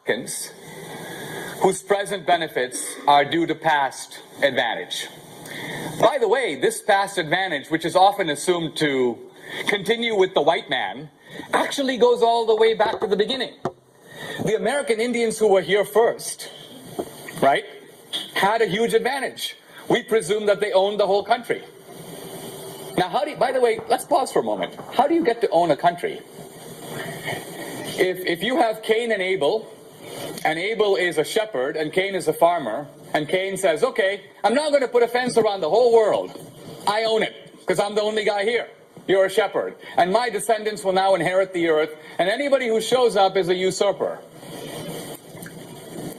Americans whose present benefits are due to past advantage. By the way, this past advantage, which is often assumed to continue with the white man, actually goes all the way back to the beginning. The American Indians who were here first, right, had a huge advantage. We presume that they owned the whole country. Now, by the way, let's pause for a moment. How do you get to own a country? If you have Cain and Abel is a shepherd, and Cain is a farmer, and Cain says, okay, I'm now going to put a fence around the whole world. I own it, because I'm the only guy here. You're a shepherd. And my descendants will now inherit the earth, and anybody who shows up is a usurper.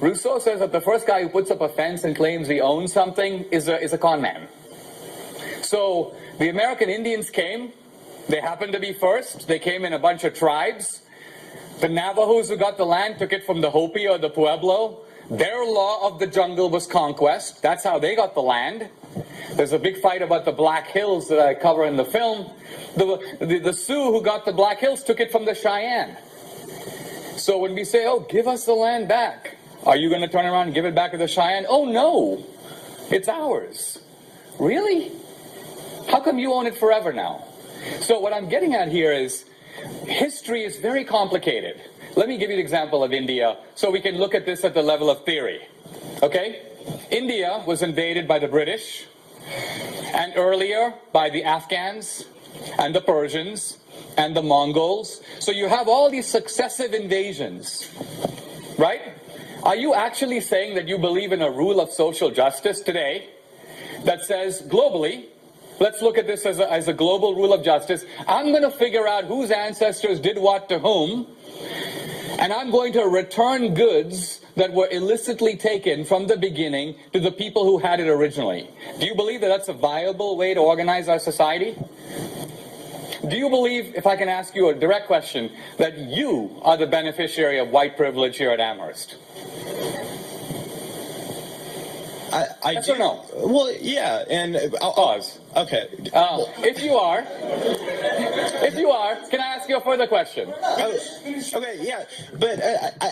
Rousseau says that the first guy who puts up a fence and claims he owns something is a con man. So the American Indians came. They happened to be first. They came in a bunch of tribes. The Navajos who got the land took it from the Hopi or the Pueblo. Their law of the jungle was conquest. That's how they got the land. There's a big fight about the Black Hills that I cover in the film. The Sioux who got the Black Hills took it from the Cheyenne. So when we say, oh, give us the land back, are you going to turn around and give it back to the Cheyenne? Oh, no. It's ours. Really? How come you own it forever now? So what I'm getting at here is history is very complicated. Let me give you an example of India so we can look at this at the level of theory. Okay? India was invaded by the British, and earlier by the Afghans, and the Persians, and the Mongols. So you have all these successive invasions, right? Are you actually saying that you believe in a rule of social justice today that says globally, let's look at this as a global rule of justice, I'm going to figure out whose ancestors did what to whom, and I'm going to return goods that were illicitly taken from the beginning to the people who had it originally. Do you believe that that's a viable way to organize our society? Do you believe, if I can ask you a direct question, that you are the beneficiary of white privilege here at Amherst? Yes or no? Well, yeah, and pause. Okay. If you are, can I ask you a further question? Okay, yeah, but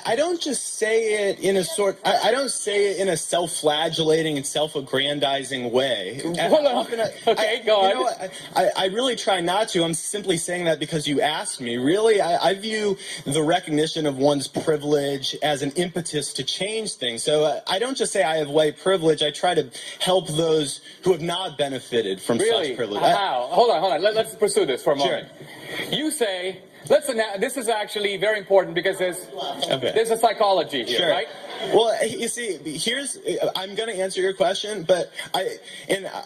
I don't just say it in I don't say it in a self-flagellating and self-aggrandizing way. Hold on. Okay, go on. You know what? I really try not to. I'm simply saying that because you asked me. Really, I view the recognition of one's privilege as an impetus to change things. So I don't just say I have white privilege. I try to help those who have not benefited from such privilege. How? Hold on. Let's pursue this for a moment. Sure. You say, this is actually very important because there's a psychology here, right? Well, you see, I'm going to answer your question, but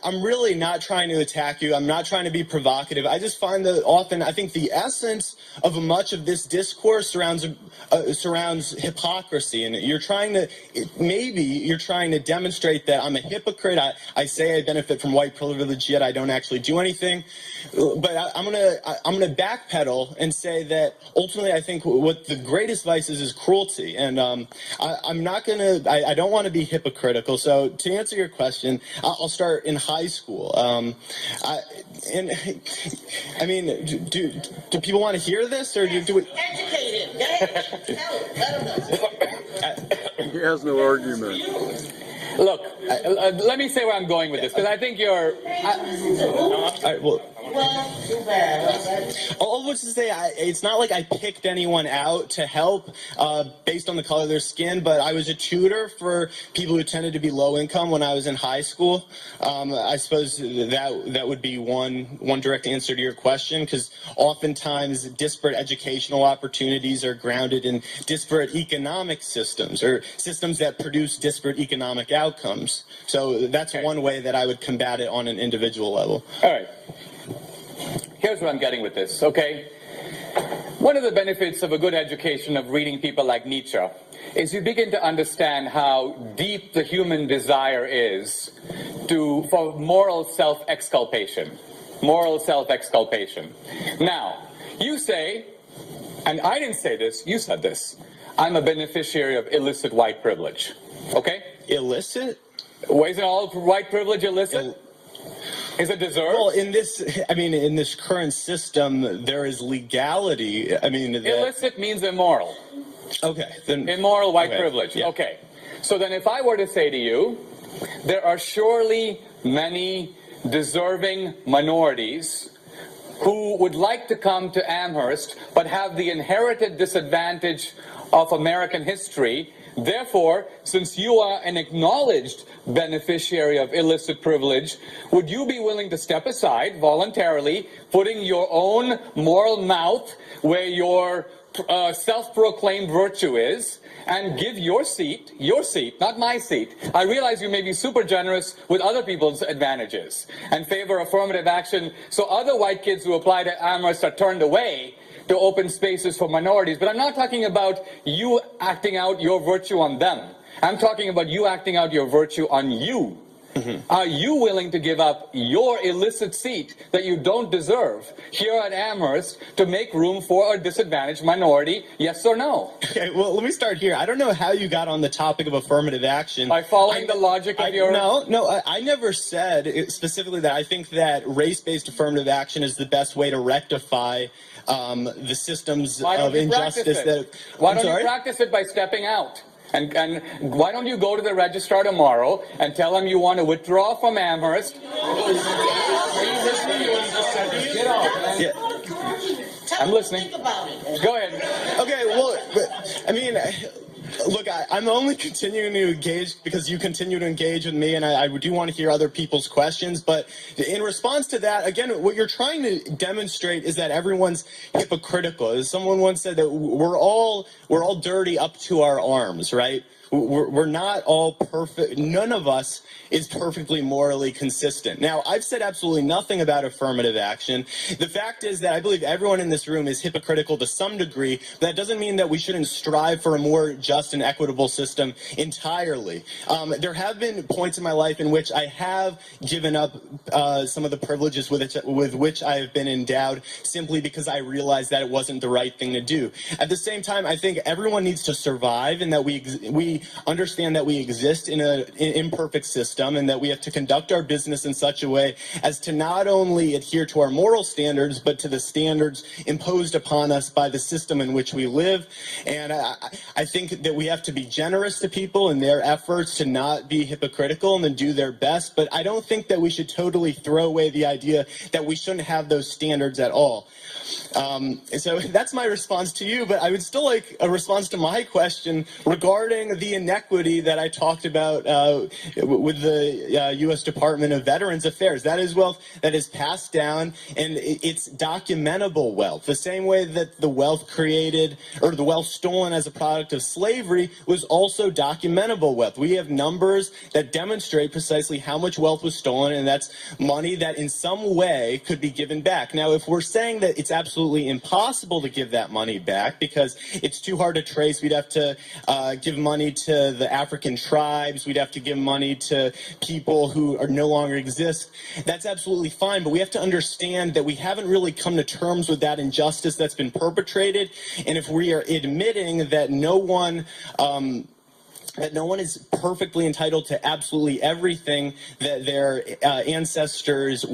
I'm really not trying to attack you. I'm not trying to be provocative. I just find that often, I think the essence of much of this discourse surrounds hypocrisy, and you're trying to demonstrate that I'm a hypocrite. I say I benefit from white privilege, yet I don't actually do anything. But I'm gonna backpedal and say that ultimately I think what the greatest vice is cruelty, and I don't want to be hypocritical. So to answer your question, I'll start in high school. Do people want to hear this, or do we? Educate him. Let him know. He has no argument. Look, let me say where I'm going with this, because I think you're... all right, well... Too bad. All which to say, it's not like I picked anyone out to help based on the color of their skin, but I was a tutor for people who tended to be low income when I was in high school. I suppose that would be one direct answer to your question, because oftentimes disparate educational opportunities are grounded in disparate economic systems, or systems that produce disparate economic outcomes. So that's one way that I would combat it on an individual level. All right. Here's what I'm getting with this, okay? One of the benefits of a good education of reading people like Nietzsche is you begin to understand how deep the human desire is for moral self-exculpation. Moral self-exculpation. Now, you say, and I didn't say this, you said this, I'm a beneficiary of illicit white privilege, okay? Illicit? Well, isn't all white privilege illicit? Is it deserved? Well, in this current system, there is legality. Illicit means immoral. Okay. Then Immoral white okay, privilege. yeah. Okay. So then if I were to say to you, there are surely many deserving minorities who would like to come to Amherst but have the inherited disadvantage of American history. Therefore, since you are an acknowledged beneficiary of illicit privilege, would you be willing to step aside voluntarily, putting your own moral mouth where your self-proclaimed virtue is, and give your seat, not my seat. I realize you may be super generous with other people's advantages and favor affirmative action, so other white kids who apply to Amherst are turned away to open spaces for minorities. But I'm not talking about you acting out your virtue on them. I'm talking about you acting out your virtue on you. Are you willing to give up your illicit seat that you don't deserve here at Amherst to make room for a disadvantaged minority? Yes or no? Okay, well, let me start here. I don't know how you got on the topic of affirmative action. By following the logic of your... No, I never said specifically that I think that race-based affirmative action is the best way to rectify the systems of injustice that... Why don't you practice it by stepping out? And why don't you go to the registrar tomorrow and tell them you want to withdraw from Amherst? Yeah. I'm listening. Think about it. Go ahead. Okay, well, I mean, look, I'm only continuing to engage because you continue to engage with me, and I do want to hear other people's questions. But in response to that, again, what you're trying to demonstrate is that everyone's hypocritical. As someone once said, that we're all dirty up to our arms, right? We're not all perfect. None of us is perfectly morally consistent. Now, I've said absolutely nothing about affirmative action. The fact is that I believe everyone in this room is hypocritical to some degree. But that doesn't mean that we shouldn't strive for a more just and equitable system entirely. There have been points in my life in which I have given up some of the privileges with which I have been endowed simply because I realized that it wasn't the right thing to do. At the same time, I think everyone needs to survive, and that we understand that we exist in an imperfect system, and that we have to conduct our business in such a way as to not only adhere to our moral standards, but to the standards imposed upon us by the system in which we live. And I think that we have to be generous to people in their efforts to not be hypocritical and to do their best. But I don't think that we should totally throw away the idea that we shouldn't have those standards at all. So that's my response to you, but I would still like a response to my question regarding the inequity that I talked about with the U.S. Department of Veterans Affairs. That is wealth that is passed down, and it's documentable wealth. The same way that the wealth created, or the wealth stolen as a product of slavery, was also documentable wealth. We have numbers that demonstrate precisely how much wealth was stolen, and that's money that in some way could be given back. Now, if we're saying that it's absolutely impossible to give that money back because it's too hard to trace, we'd have to give money to the African tribes, we'd have to give money to people who are no longer exist. That's absolutely fine, but we have to understand that we haven't really come to terms with that injustice that's been perpetrated, and if we are admitting that no one is perfectly entitled to absolutely everything that their ancestors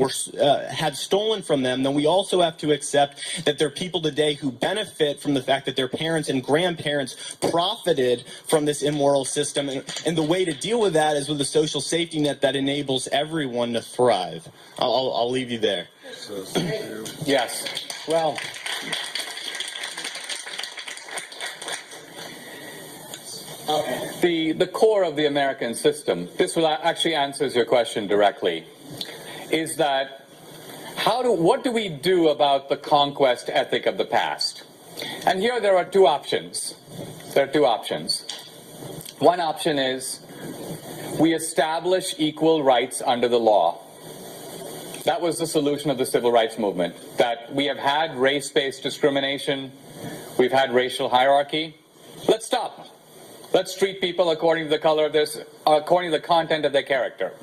had stolen from them, then we also have to accept that there are people today who benefit from the fact that their parents and grandparents profited from this immoral system. And the way to deal with that is with a social safety net that enables everyone to thrive. I'll leave you there. Yes. Well... The core of the American system, this will actually answers your question directly, is that what do we do about the conquest ethic of the past? And here there are two options. There are two options. One option is we establish equal rights under the law. That was the solution of the civil rights movement, that we have had race-based discrimination, we've had racial hierarchy. Let's stop. Let's treat people according to the color of according to the content of their character.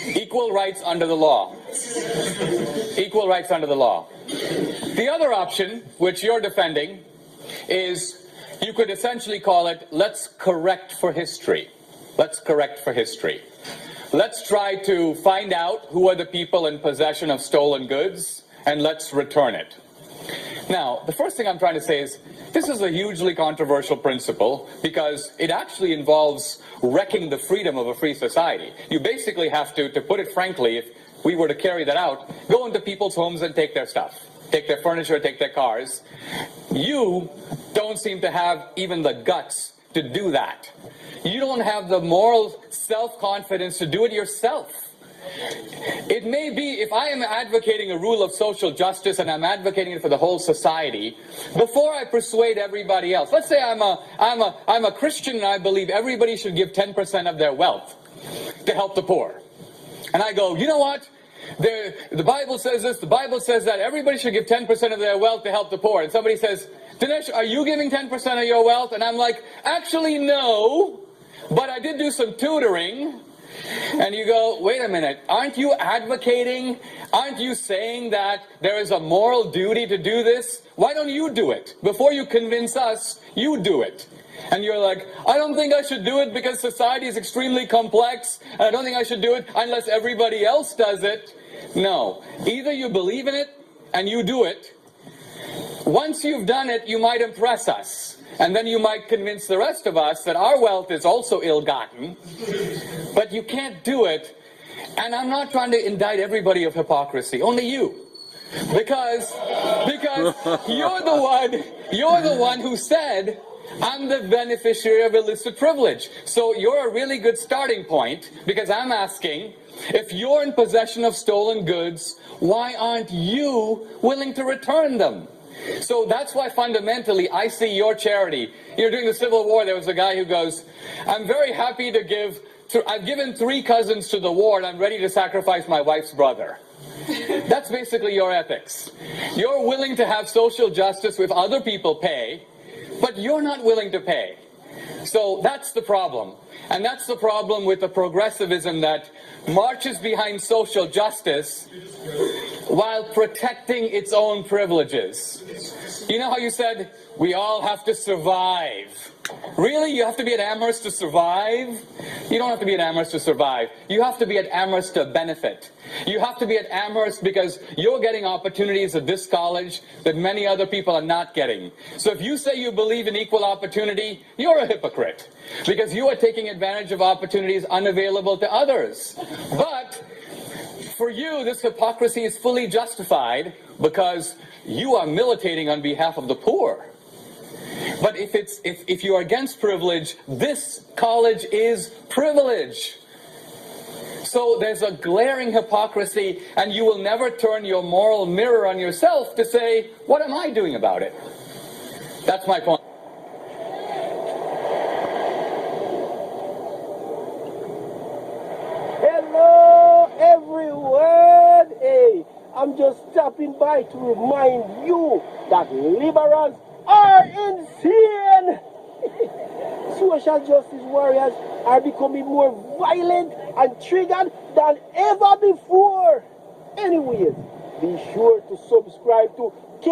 Equal rights under the law. Equal rights under the law. The other option, which you're defending, is you could essentially call it, let's correct for history. Let's correct for history. Let's try to find out who are the people in possession of stolen goods, and let's return it. Now, the first thing I'm trying to say is this is a hugely controversial principle because it actually involves wrecking the freedom of a free society. You basically have to put it frankly, if we were to carry that out, go into people's homes and take their stuff, take their furniture, take their cars. You don't seem to have even the guts to do that. You don't have the moral self-confidence to do it yourself. It may be, if I am advocating a rule of social justice and I'm advocating it for the whole society, before I persuade everybody else, let's say I'm a Christian and I believe everybody should give 10% of their wealth to help the poor. And I go, you know what? The Bible says this, the Bible says that, everybody should give 10% of their wealth to help the poor. And somebody says, Dinesh, are you giving 10% of your wealth? And I'm like, actually no, but I did do some tutoring. And you go, wait a minute, aren't you advocating, aren't you saying that there is a moral duty to do this? Why don't you do it? Before you convince us, you do it. And you're like, I don't think I should do it because society is extremely complex, and I don't think I should do it unless everybody else does it. No, either you believe in it and you do it. Once you've done it, you might impress us. And then you might convince the rest of us that our wealth is also ill-gotten, but you can't do it. And I'm not trying to indict everybody of hypocrisy, only you. Because you're the one who said, I'm the beneficiary of illicit privilege. So you're a really good starting point, because I'm asking, if you're in possession of stolen goods, why aren't you willing to return them? So that's why fundamentally I see your charity. During the Civil War, there was a guy who goes, I'm very happy to give, I've given 3 cousins to the war and I'm ready to sacrifice my wife's brother. That's basically your ethics. You're willing to have social justice if other people pay, but you're not willing to pay. So that's the problem. And that's the problem with the progressivism that marches behind social justice while protecting its own privileges. You know how you said, we all have to survive. Really? You have to be at Amherst to survive? You don't have to be at Amherst to survive. You have to be at Amherst to benefit. You have to be at Amherst because you're getting opportunities at this college that many other people are not getting. So if you say you believe in equal opportunity, you're a hypocrite because you are taking advantage of opportunities unavailable to others. But for you, this hypocrisy is fully justified because you are militating on behalf of the poor. But if you are against privilege, this college is privilege. So there's a glaring hypocrisy, and you will never turn your moral mirror on yourself to say, what am I doing about it? That's my point. Hello, everyone. Hey, I'm just stopping by to remind you that liberals are insane. Social justice warriors are becoming more violent and triggered than ever before. Anyways, be sure to subscribe to K